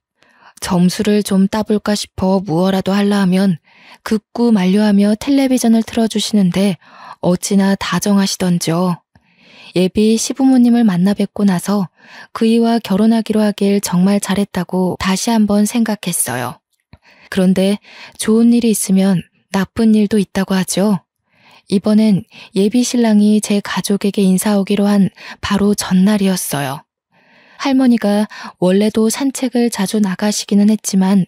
Speaker 1: 점수를 좀 따볼까 싶어 무어라도 하려 하면 극구 만류하며 텔레비전을 틀어주시는데 어찌나 다정하시던지요. 예비 시부모님을 만나 뵙고 나서 그이와 결혼하기로 하길 정말 잘했다고 다시 한번 생각했어요. 그런데 좋은 일이 있으면 나쁜 일도 있다고 하죠. 이번엔 예비 신랑이 제 가족에게 인사 오기로 한 바로 전날이었어요. 할머니가 원래도 산책을 자주 나가시기는 했지만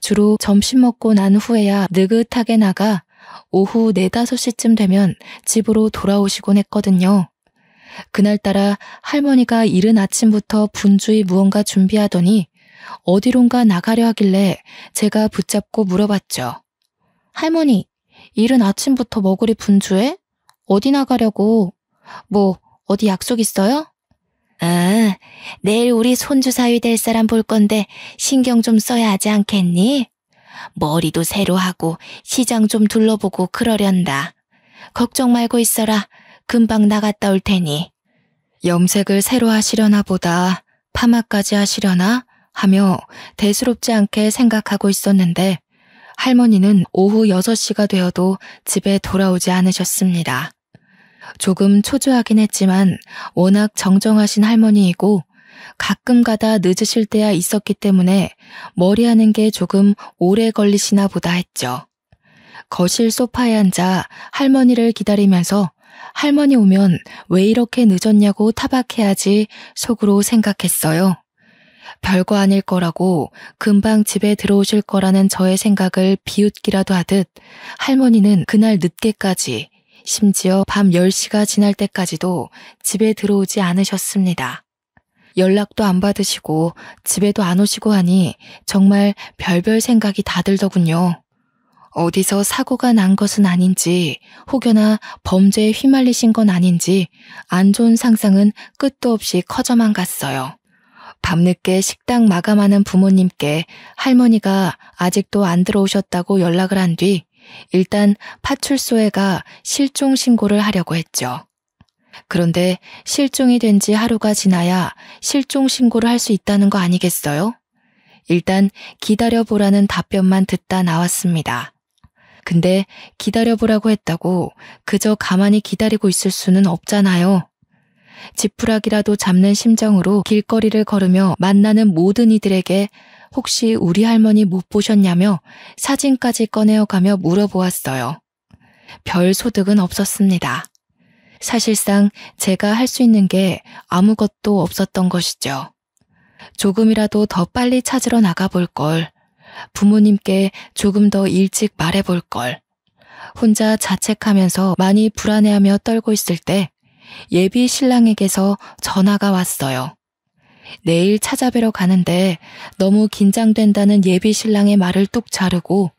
Speaker 1: 주로 점심 먹고 난 후에야 느긋하게 나가 오후 4, 5시쯤 되면 집으로 돌아오시곤 했거든요. 그날따라 할머니가 이른 아침부터 분주히 무언가 준비하더니 어디론가 나가려 하길래 제가 붙잡고 물어봤죠. 할머니, 이른 아침부터 뭐 그리 분주해? 어디 나가려고? 뭐 어디 약속 있어요? 아, 내일 우리 손주 사위 될 사람 볼 건데 신경 좀 써야 하지 않겠니? 머리도 새로 하고 시장 좀 둘러보고 그러련다. 걱정 말고 있어라. 금방 나갔다 올 테니. 염색을 새로 하시려나 보다, 파마까지 하시려나 하며 대수롭지 않게 생각하고 있었는데 할머니는 오후 6시가 되어도 집에 돌아오지 않으셨습니다. 조금 초조하긴 했지만 워낙 정정하신 할머니이고 가끔 가다 늦으실 때야 있었기 때문에 머리하는 게 조금 오래 걸리시나 보다 했죠. 거실 소파에 앉아 할머니를 기다리면서 할머니 오면 왜 이렇게 늦었냐고 타박해야지 속으로 생각했어요. 별거 아닐 거라고 금방 집에 들어오실 거라는 저의 생각을 비웃기라도 하듯 할머니는 그날 늦게까지, 심지어 밤 10시가 지날 때까지도 집에 들어오지 않으셨습니다. 연락도 안 받으시고 집에도 안 오시고 하니 정말 별별 생각이 다 들더군요. 어디서 사고가 난 것은 아닌지, 혹여나 범죄에 휘말리신 건 아닌지 안 좋은 상상은 끝도 없이 커져만 갔어요. 밤늦게 식당 마감하는 부모님께 할머니가 아직도 안 들어오셨다고 연락을 한 뒤 일단 파출소에 가 실종 신고를 하려고 했죠. 그런데 실종이 된 지 하루가 지나야 실종 신고를 할 수 있다는 거 아니겠어요? 일단 기다려보라는 답변만 듣다 나왔습니다. 근데 기다려보라고 했다고 그저 가만히 기다리고 있을 수는 없잖아요. 지푸라기라도 잡는 심정으로 길거리를 걸으며 만나는 모든 이들에게 혹시 우리 할머니 못 보셨냐며 사진까지 꺼내어가며 물어보았어요. 별 소득은 없었습니다. 사실상 제가 할 수 있는 게 아무것도 없었던 것이죠. 조금이라도 더 빨리 찾으러 나가볼 걸, 부모님께 조금 더 일찍 말해볼 걸. 혼자 자책하면서 많이 불안해하며 떨고 있을 때 예비 신랑에게서 전화가 왔어요. 내일 찾아뵈러 가는데 너무 긴장된다는 예비 신랑의 말을 뚝 자르고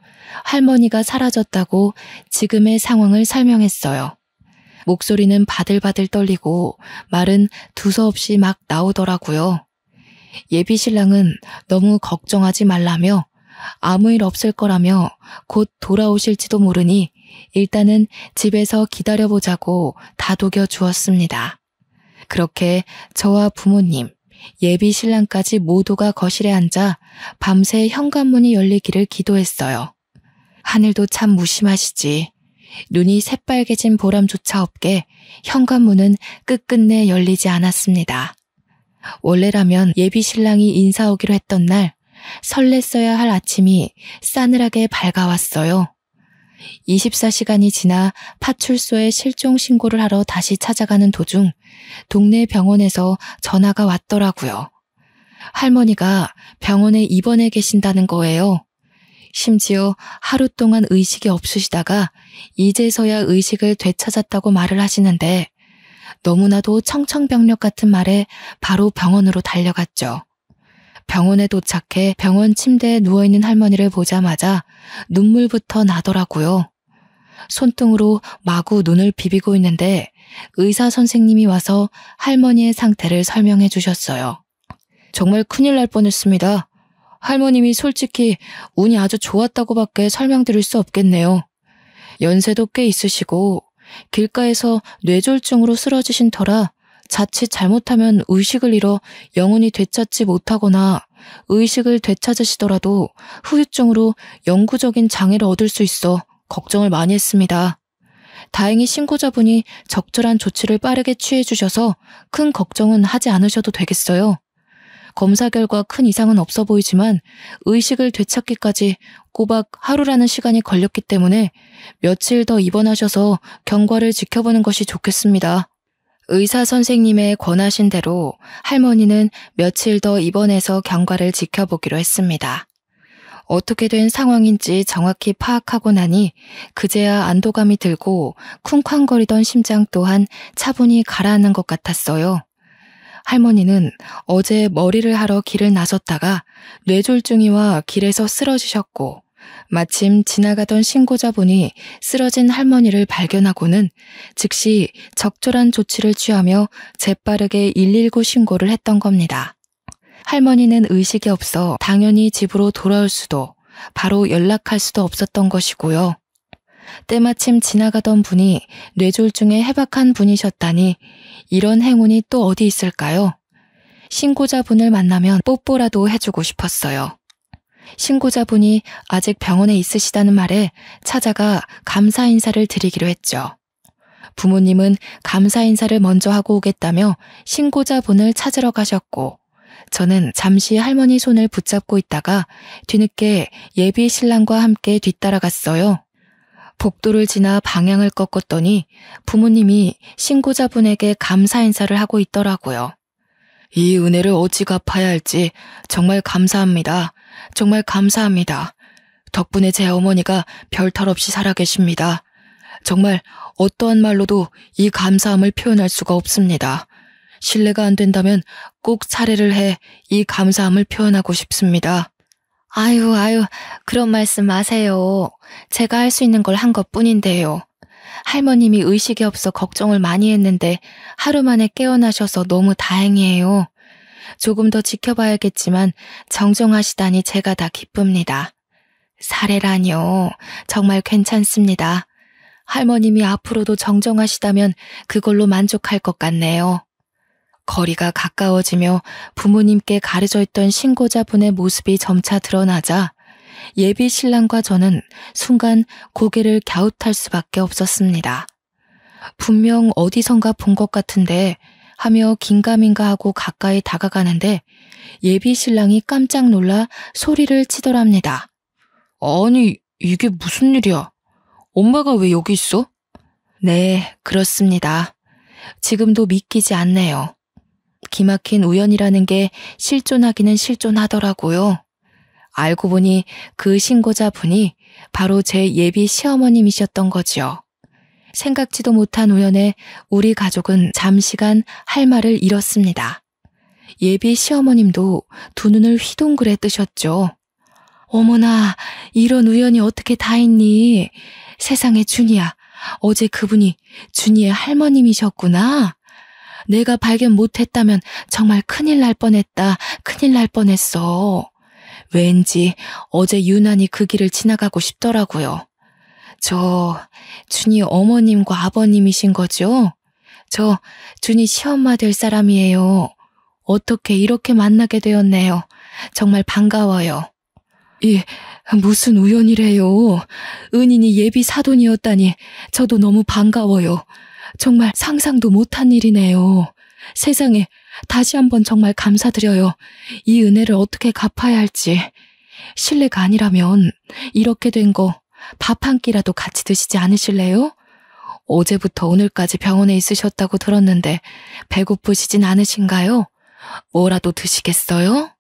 Speaker 1: 할머니가 사라졌다고 지금의 상황을 설명했어요. 목소리는 바들바들 떨리고 말은 두서없이 막 나오더라고요. 예비 신랑은 너무 걱정하지 말라며 아무 일 없을 거라며 곧 돌아오실지도 모르니 일단은 집에서 기다려보자고 다독여 주었습니다. 그렇게 저와 부모님, 예비 신랑까지 모두가 거실에 앉아 밤새 현관문이 열리기를 기도했어요. 하늘도 참 무심하시지. 눈이 새빨개진 보람조차 없게 현관문은 끝끝내 열리지 않았습니다. 원래라면 예비 신랑이 인사 오기로 했던 날 설렜어야 할 아침이 싸늘하게 밝아왔어요. 24시간이 지나 파출소에 실종 신고를 하러 다시 찾아가는 도중 동네 병원에서 전화가 왔더라고요. 할머니가 병원에 입원해 계신다는 거예요. 심지어 하루 동안 의식이 없으시다가 이제서야 의식을 되찾았다고 말을 하시는데 너무나도 청천벽력 같은 말에 바로 병원으로 달려갔죠. 병원에 도착해 병원 침대에 누워있는 할머니를 보자마자 눈물부터 나더라고요. 손등으로 마구 눈을 비비고 있는데 의사 선생님이 와서 할머니의 상태를 설명해 주셨어요. 정말 큰일 날 뻔했습니다. 할머님이 솔직히 운이 아주 좋았다고밖에 설명드릴 수 없겠네요. 연세도 꽤 있으시고 길가에서 뇌졸중으로 쓰러지신 터라 자칫 잘못하면 의식을 잃어 영원히 되찾지 못하거나 의식을 되찾으시더라도 후유증으로 영구적인 장애를 얻을 수 있어 걱정을 많이 했습니다. 다행히 신고자분이 적절한 조치를 빠르게 취해 주셔서 큰 걱정은 하지 않으셔도 되겠어요. 검사 결과 큰 이상은 없어 보이지만 의식을 되찾기까지 꼬박 하루라는 시간이 걸렸기 때문에 며칠 더 입원하셔서 경과를 지켜보는 것이 좋겠습니다. 의사 선생님의 권하신 대로 할머니는 며칠 더 입원해서 경과를 지켜보기로 했습니다. 어떻게 된 상황인지 정확히 파악하고 나니 그제야 안도감이 들고 쿵쾅거리던 심장 또한 차분히 가라앉는 것 같았어요. 할머니는 어제 머리를 하러 길을 나섰다가 뇌졸중이와 길에서 쓰러지셨고 마침 지나가던 신고자분이 쓰러진 할머니를 발견하고는 즉시 적절한 조치를 취하며 재빠르게 119 신고를 했던 겁니다. 할머니는 의식이 없어 당연히 집으로 돌아올 수도 바로 연락할 수도 없었던 것이고요. 때마침 지나가던 분이 뇌졸중에 해박한 분이셨다니 이런 행운이 또 어디 있을까요? 신고자분을 만나면 뽀뽀라도 해주고 싶었어요. 신고자분이 아직 병원에 있으시다는 말에 찾아가 감사 인사를 드리기로 했죠. 부모님은 감사 인사를 먼저 하고 오겠다며 신고자분을 찾으러 가셨고 저는 잠시 할머니 손을 붙잡고 있다가 뒤늦게 예비 신랑과 함께 뒤따라갔어요. 복도를 지나 방향을 꺾었더니 부모님이 신고자분에게 감사 인사를 하고 있더라고요. 이 은혜를 어찌 갚아야 할지 정말 감사합니다. 정말 감사합니다. 덕분에 제 어머니가 별탈 없이 살아계십니다. 정말 어떠한 말로도 이 감사함을 표현할 수가 없습니다. 실례가 안 된다면 꼭 차례를 해 이 감사함을 표현하고 싶습니다. 아유, 그런 말씀 마세요. 제가 할 수 있는 걸 한 것뿐인데요. 할머님이 의식이 없어 걱정을 많이 했는데 하루 만에 깨어나셔서 너무 다행이에요. 조금 더 지켜봐야겠지만 정정하시다니 제가 다 기쁩니다. 사례라니요. 정말 괜찮습니다. 할머님이 앞으로도 정정하시다면 그걸로 만족할 것 같네요. 거리가 가까워지며 부모님께 가려져 있던 신고자분의 모습이 점차 드러나자 예비 신랑과 저는 순간 고개를 갸웃할 수밖에 없었습니다. 분명 어디선가 본 것 같은데 하며 긴가민가 하고 가까이 다가가는데 예비 신랑이 깜짝 놀라 소리를 치더랍니다. 아니, 이게 무슨 일이야? 엄마가 왜 여기 있어? 네, 그렇습니다. 지금도 믿기지 않네요. 기막힌 우연이라는 게 실존하기는 실존하더라고요. 알고 보니 그 신고자분이 바로 제 예비 시어머님이셨던 거지요. 생각지도 못한 우연에 우리 가족은 잠시간 할 말을 잃었습니다. 예비 시어머님도 두 눈을 휘둥그레 뜨셨죠. 어머나, 이런 우연이 어떻게 다 있니? 세상에 준이야, 어제 그분이 준이의 할머님이셨구나. 내가 발견 못했다면 정말 큰일 날 뻔했다. 큰일 날 뻔했어. 왠지 어제 유난히 그 길을 지나가고 싶더라고요. 저 준이 어머님과 아버님이신 거죠? 저 준이 시엄마 될 사람이에요. 어떻게 이렇게 만나게 되었네요. 정말 반가워요. 무슨 우연이래요. 은인이 예비 사돈이었다니 저도 너무 반가워요. 정말 상상도 못한 일이네요. 세상에, 다시 한번 정말 감사드려요. 이 은혜를 어떻게 갚아야 할지. 실례가 아니라면 이렇게 된 거 밥 한 끼라도 같이 드시지 않으실래요? 어제부터 오늘까지 병원에 있으셨다고 들었는데 배고프시진 않으신가요? 뭐라도 드시겠어요?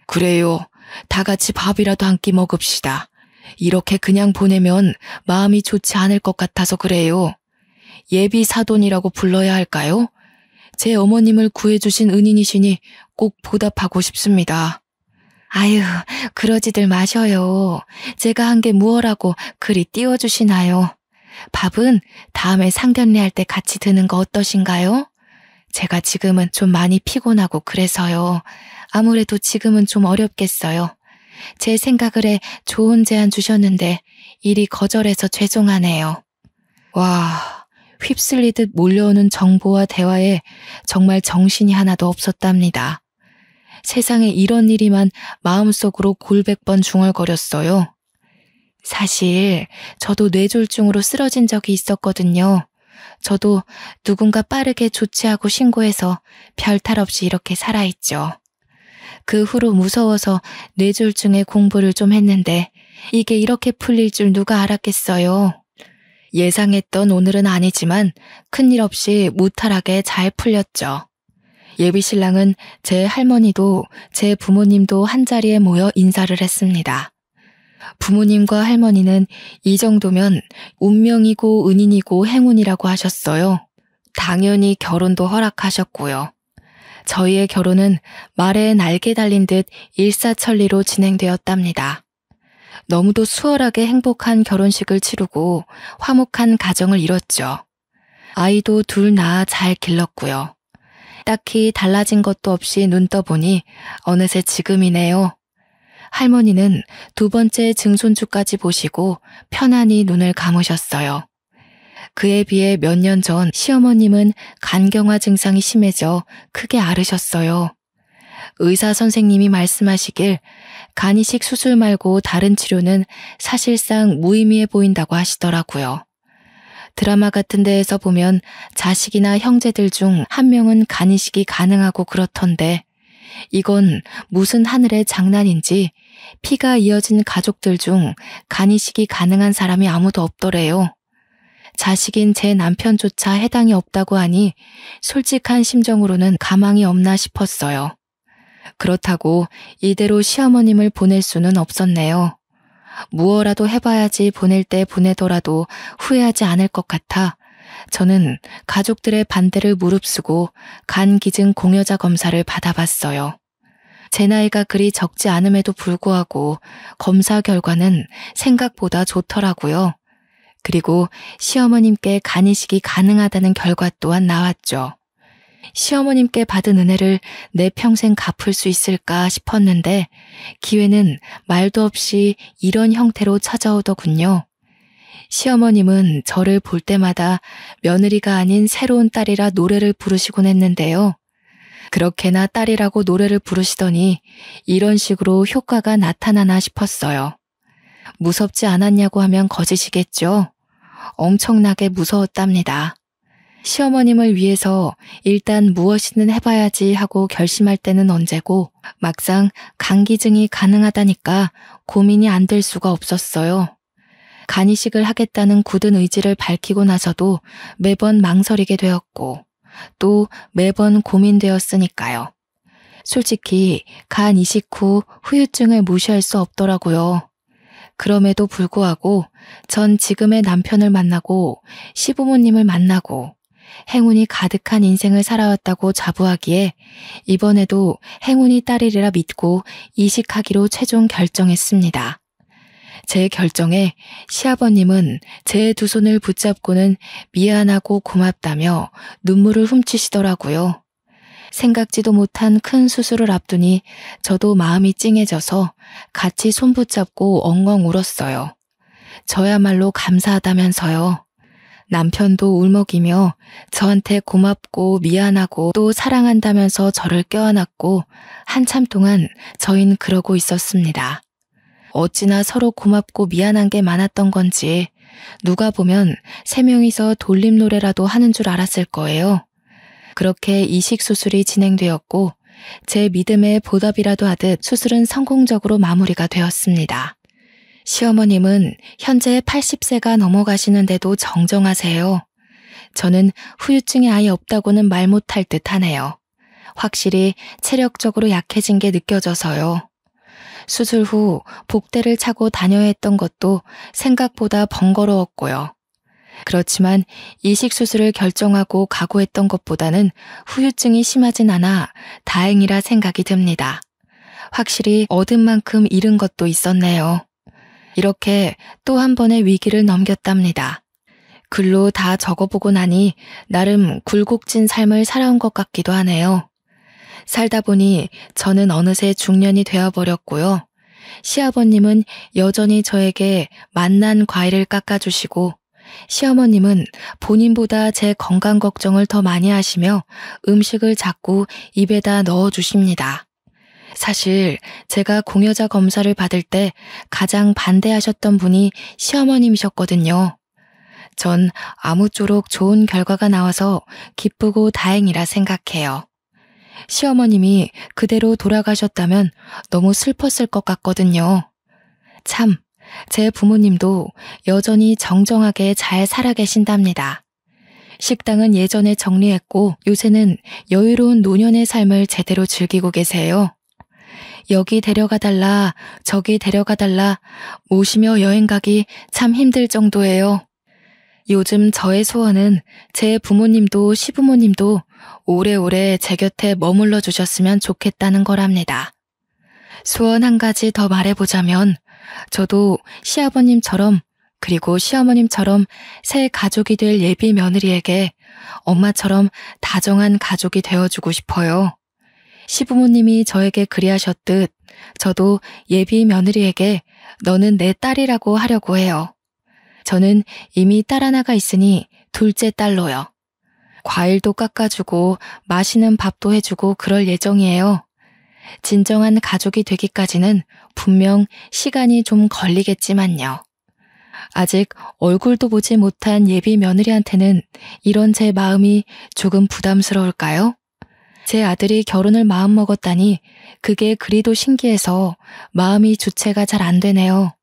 Speaker 1: 그래요. 다 같이 밥이라도 한 끼 먹읍시다. 이렇게 그냥 보내면 마음이 좋지 않을 것 같아서 그래요. 예비 사돈이라고 불러야 할까요? 제 어머님을 구해주신 은인이시니 꼭 보답하고 싶습니다. 아유, 그러지들 마셔요. 제가 한 게 무엇라고 그리 띄워주시나요? 밥은 다음에 상견례 할 때 같이 드는 거 어떠신가요? 제가 지금은 좀 많이 피곤하고 그래서요. 아무래도 지금은 좀 어렵겠어요. 제 생각을 해 좋은 제안 주셨는데 일이 거절해서 죄송하네요. 와, 휩쓸리듯 몰려오는 정보와 대화에 정말 정신이 하나도 없었답니다. 세상에 이런 일이만 마음속으로 골백번 중얼거렸어요. 사실 저도 뇌졸중으로 쓰러진 적이 있었거든요. 저도 누군가 빠르게 조치하고 신고해서 별탈 없이 이렇게 살아있죠. 그 후로 무서워서 뇌졸중에 공부를 좀 했는데 이게 이렇게 풀릴 줄 누가 알았겠어요. 예상했던 오늘은 아니지만 큰일 없이 무탈하게 잘 풀렸죠. 예비 신랑은 제 할머니도 제 부모님도 한자리에 모여 인사를 했습니다. 부모님과 할머니는 이 정도면 운명이고 은인이고 행운이라고 하셨어요. 당연히 결혼도 허락하셨고요. 저희의 결혼은 말에 날개 달린 듯 일사천리로 진행되었답니다. 너무도 수월하게 행복한 결혼식을 치르고 화목한 가정을 이뤘죠. 아이도 둘 낳아 잘 길렀고요. 딱히 달라진 것도 없이 눈 떠보니 어느새 지금이네요. 할머니는 두 번째 증손주까지 보시고 편안히 눈을 감으셨어요. 그에 비해 몇 년 전 시어머님은 간경화 증상이 심해져 크게 앓으셨어요. 의사 선생님이 말씀하시길 간이식 수술 말고 다른 치료는 사실상 무의미해 보인다고 하시더라고요. 드라마 같은 데에서 보면 자식이나 형제들 중 한 명은 간이식이 가능하고 그렇던데 이건 무슨 하늘의 장난인지 피가 이어진 가족들 중 간이식이 가능한 사람이 아무도 없더래요. 자식인 제 남편조차 해당이 없다고 하니 솔직한 심정으로는 가망이 없나 싶었어요. 그렇다고 이대로 시어머님을 보낼 수는 없었네요. 무엇라도 해봐야지 보낼 때 보내더라도 후회하지 않을 것 같아 저는 가족들의 반대를 무릅쓰고 간기증 공여자 검사를 받아봤어요. 제 나이가 그리 적지 않음에도 불구하고 검사 결과는 생각보다 좋더라고요. 그리고 시어머님께 간이식이 가능하다는 결과 또한 나왔죠. 시어머님께 받은 은혜를 내 평생 갚을 수 있을까 싶었는데 기회는 말도 없이 이런 형태로 찾아오더군요. 시어머님은 저를 볼 때마다 며느리가 아닌 새로운 딸이라 노래를 부르시곤 했는데요. 그렇게나 딸이라고 노래를 부르시더니 이런 식으로 효과가 나타나나 싶었어요. 무섭지 않았냐고 하면 거짓이겠죠. 엄청나게 무서웠답니다. 시어머님을 위해서 일단 무엇이든 해봐야지 하고 결심할 때는 언제고 막상 간기증이 가능하다니까 고민이 안 될 수가 없었어요. 간이식을 하겠다는 굳은 의지를 밝히고 나서도 매번 망설이게 되었고 또 매번 고민되었으니까요. 솔직히 간 이식 후 후유증을 무시할 수 없더라고요. 그럼에도 불구하고 전 지금의 남편을 만나고 시부모님을 만나고 행운이 가득한 인생을 살아왔다고 자부하기에 이번에도 행운이 따르리라 믿고 이식하기로 최종 결정했습니다. 제 결정에 시아버님은 제 두 손을 붙잡고는 미안하고 고맙다며 눈물을 훔치시더라고요. 생각지도 못한 큰 수술을 앞두니 저도 마음이 찡해져서 같이 손 붙잡고 엉엉 울었어요. 저야말로 감사하다면서요. 남편도 울먹이며 저한테 고맙고 미안하고 또 사랑한다면서 저를 껴안았고 한참 동안 저흰 그러고 있었습니다. 어찌나 서로 고맙고 미안한 게 많았던 건지 누가 보면 세 명이서 돌림 노래라도 하는 줄 알았을 거예요. 그렇게 이식 수술이 진행되었고 제 믿음에 보답이라도 하듯 수술은 성공적으로 마무리가 되었습니다. 시어머님은 현재 80세가 넘어가시는데도 정정하세요. 저는 후유증이 아예 없다고는 말 못할 듯 하네요. 확실히 체력적으로 약해진 게 느껴져서요. 수술 후 복대를 차고 다녀야 했던 것도 생각보다 번거로웠고요. 그렇지만 이식 수술을 결정하고 각오했던 것보다는 후유증이 심하진 않아 다행이라 생각이 듭니다. 확실히 얻은 만큼 잃은 것도 있었네요. 이렇게 또 한 번의 위기를 넘겼답니다. 글로 다 적어보고 나니 나름 굴곡진 삶을 살아온 것 같기도 하네요. 살다 보니 저는 어느새 중년이 되어버렸고요. 시아버님은 여전히 저에게 맛난 과일을 깎아주시고 시어머님은 본인보다 제 건강 걱정을 더 많이 하시며 음식을 자꾸 입에다 넣어주십니다. 사실 제가 공여자 검사를 받을 때 가장 반대하셨던 분이 시어머님이셨거든요. 전 아무쪼록 좋은 결과가 나와서 기쁘고 다행이라 생각해요. 시어머님이 그대로 돌아가셨다면 너무 슬펐을 것 같거든요. 참, 제 부모님도 여전히 정정하게 잘 살아 계신답니다. 식당은 예전에 정리했고 요새는 여유로운 노년의 삶을 제대로 즐기고 계세요. 여기 데려가달라, 저기 데려가달라 모시며 여행 가기 참 힘들 정도예요. 요즘 저의 소원은 제 부모님도 시부모님도 오래오래 제 곁에 머물러 주셨으면 좋겠다는 거랍니다. 소원 한 가지 더 말해보자면 저도 시아버님처럼 그리고 시어머님처럼 새 가족이 될 예비 며느리에게 엄마처럼 다정한 가족이 되어주고 싶어요. 시부모님이 저에게 그리하셨듯 저도 예비 며느리에게 너는 내 딸이라고 하려고 해요. 저는 이미 딸 하나가 있으니 둘째 딸로요. 과일도 깎아주고 맛있는 밥도 해주고 그럴 예정이에요. 진정한 가족이 되기까지는 분명 시간이 좀 걸리겠지만요. 아직 얼굴도 보지 못한 예비 며느리한테는 이런 제 마음이 조금 부담스러울까요? 제 아들이 결혼을 마음먹었다니 그게 그리도 신기해서 마음이 주체가 잘 안 되네요.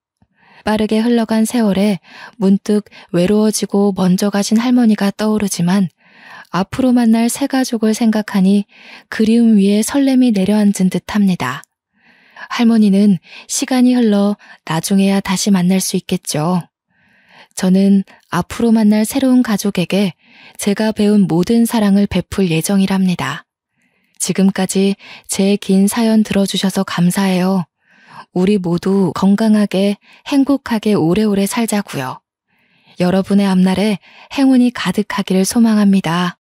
Speaker 1: 빠르게 흘러간 세월에 문득 외로워지고 먼저 가신 할머니가 떠오르지만 앞으로 만날 새 가족을 생각하니 그리움 위에 설렘이 내려앉은 듯합니다. 할머니는 시간이 흘러 나중에야 다시 만날 수 있겠죠. 저는 앞으로 만날 새로운 가족에게 제가 배운 모든 사랑을 베풀 예정이랍니다. 지금까지 제 긴 사연 들어주셔서 감사해요. 우리 모두 건강하게 행복하게 오래오래 살자고요. 여러분의 앞날에 행운이 가득하기를 소망합니다.